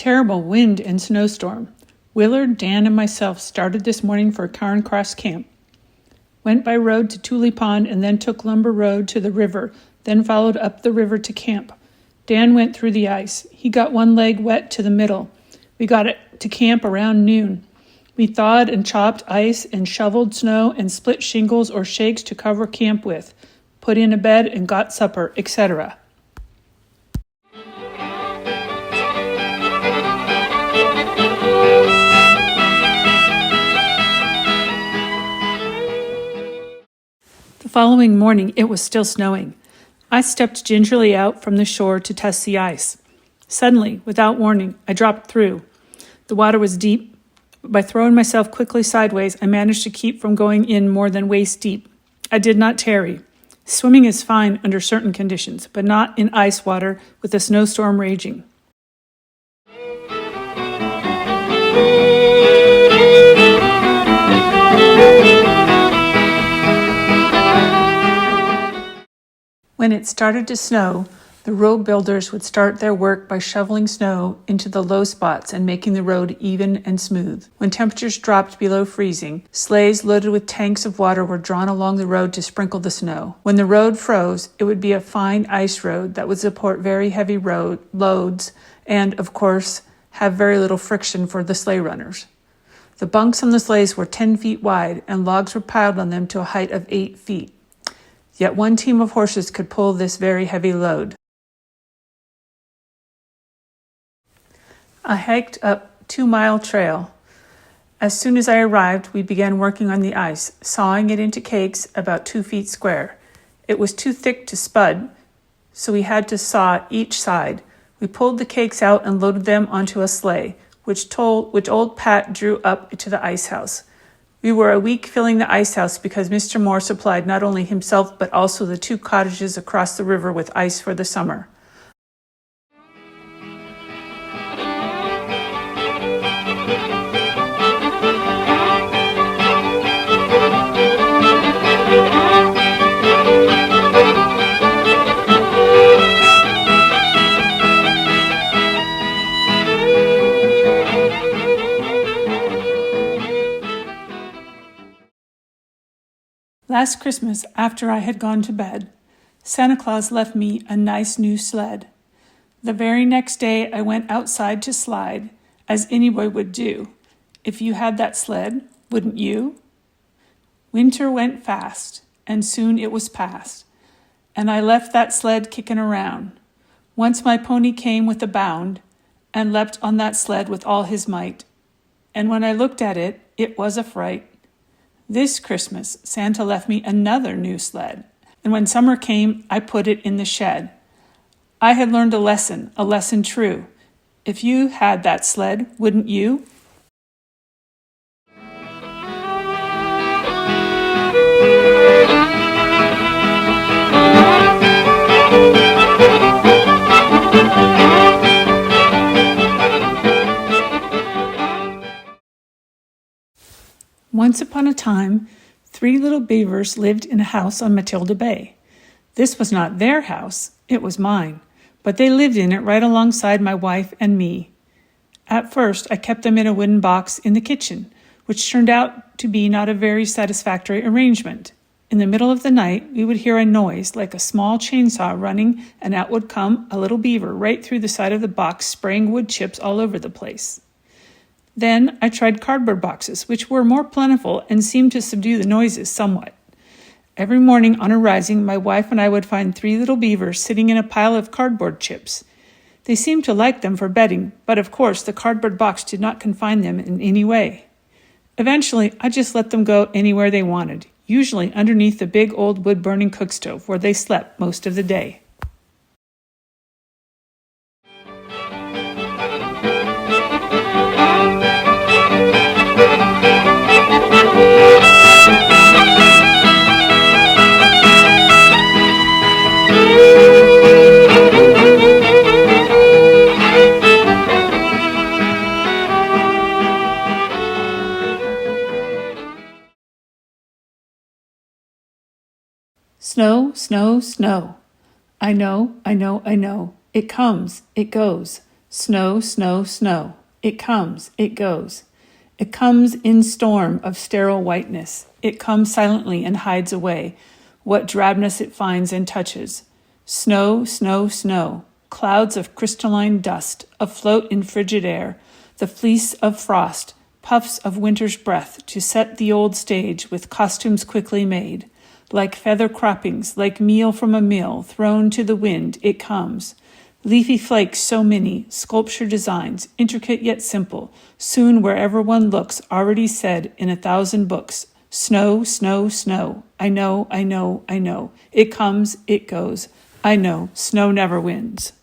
terrible wind and snowstorm. Willard, Dan, and myself started this morning for Cairn Cross Camp. Went by road to Tule Pond and then took Lumber Road to the river, then followed up the river to camp. Dan went through the ice. He got one leg wet to the middle. We got it to camp around noon. We thawed and chopped ice and shoveled snow and split shingles or shakes to cover camp with, put in a bed and got supper, etc. The following morning, it was still snowing. I stepped gingerly out from the shore to test the ice. Suddenly, without warning, I dropped through. The water was deep. By throwing myself quickly sideways, I managed to keep from going in more than waist deep. I did not tarry. Swimming is fine under certain conditions, but not in ice water with a snowstorm raging. When it started to snow, the road builders would start their work by shoveling snow into the low spots and making the road even and smooth. When temperatures dropped below freezing, sleighs loaded with tanks of water were drawn along the road to sprinkle the snow. When the road froze, it would be a fine ice road that would support very heavy loads and, of course, have very little friction for the sleigh runners. The bunks on the sleighs were 10 feet wide, and logs were piled on them to a height of 8 feet. Yet one team of horses could pull this very heavy load. I hiked up 2-mile trail. As soon as I arrived, we began working on the ice, sawing it into cakes about 2 feet square. It was too thick to spud, so we had to saw each side. We pulled the cakes out and loaded them onto a sleigh, which old Pat drew up to the ice house. We were a week filling the ice house because Mr. Moore supplied not only himself but also the 2 cottages across the river with ice for the summer. Last Christmas, after I had gone to bed, Santa Claus left me a nice new sled. The very next day, I went outside to slide, as any boy would do. If you had that sled, wouldn't you? Winter went fast, and soon it was past, and I left that sled kicking around. Once my pony came with a bound and leapt on that sled with all his might, and when I looked at it, it was a fright. This Christmas, Santa left me another new sled, and when summer came, I put it in the shed. I had learned a lesson true. If you had that sled, wouldn't you? Once upon a time, 3 little beavers lived in a house on Matilda Bay. This was not their house, it was mine, but they lived in it right alongside my wife and me. At first, I kept them in a wooden box in the kitchen, which turned out to be not a very satisfactory arrangement. In the middle of the night, we would hear a noise like a small chainsaw running, and out would come a little beaver right through the side of the box, spraying wood chips all over the place. Then I tried cardboard boxes, which were more plentiful and seemed to subdue the noises somewhat. Every morning on arising, my wife and I would find 3 little beavers sitting in a pile of cardboard chips. They seemed to like them for bedding, but of course the cardboard box did not confine them in any way. Eventually, I just let them go anywhere they wanted, usually underneath the big old wood-burning cook stove where they slept most of the day. Snow, snow, snow. I know. It comes, it goes. Snow, snow, snow. It comes, it goes. It comes in storm of sterile whiteness. It comes silently and hides away what drabness it finds and touches. Snow, snow, snow. Clouds of crystalline dust, afloat in frigid air, the fleece of frost, puffs of winter's breath to set the old stage with costumes quickly made. Like feather croppings, like meal from a mill, thrown to the wind, it comes. Leafy flakes so many, sculpture designs, intricate yet simple, soon wherever one looks already said in 1,000 books, snow, snow, snow. I know, I know, I know. It comes, it goes. I know, snow never wins.